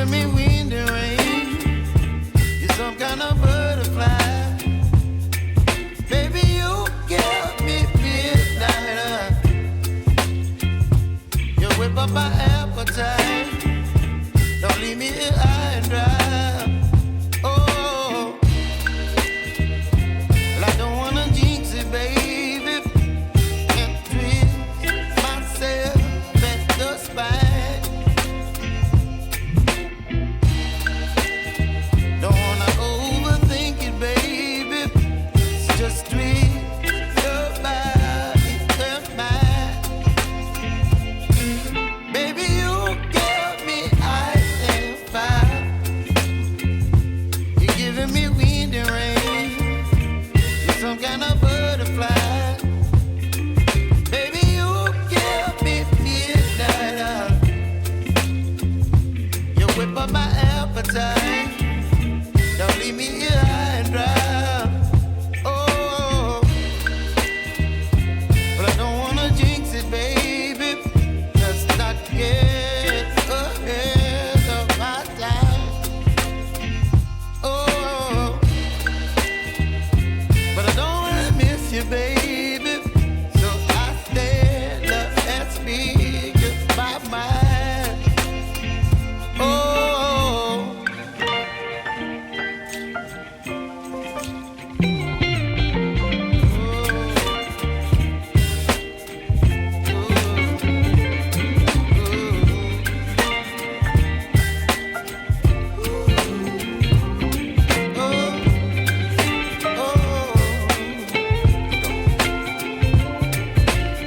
giving me wind and rain. You're some kind of butterfly. Baby, you give me midnight. You whip up my appetite. Don't leave me here high and dry. Oh, well, I don't wanna jinx it, baby. Can't twist myself at the spine. Don't wanna overthink it, baby. It's just twist your body and mine. Baby, you give me ice and fire. You're giving me wind and rain. You're some kind of butterfly. Baby, you give me midnight. You whip up my appetite. Don't leave me here high and dry. Oh, but I don't wanna jinx it, baby. Let's not get ahead of my time. Oh, but I don't wanna miss you, baby. So I stand up and speak my mind. Oh.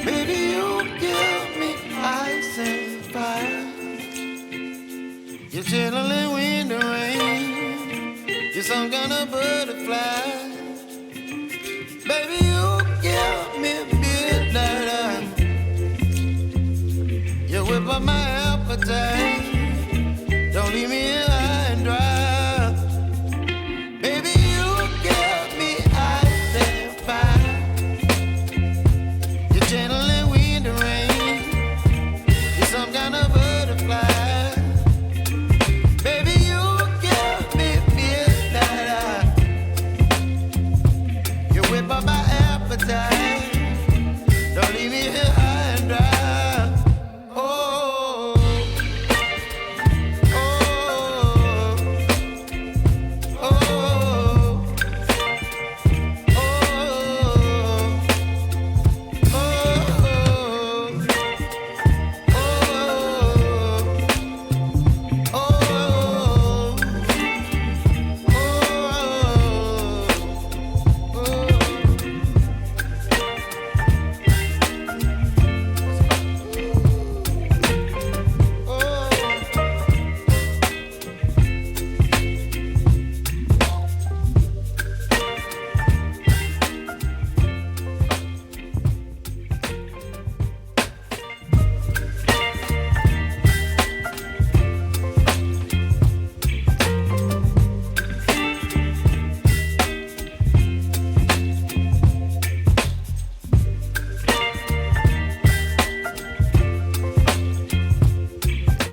Baby, you give me ice and fire. You're chilling wind and rain. You're some kind of butterfly. Baby, you give me midnight. You whip up my appetite.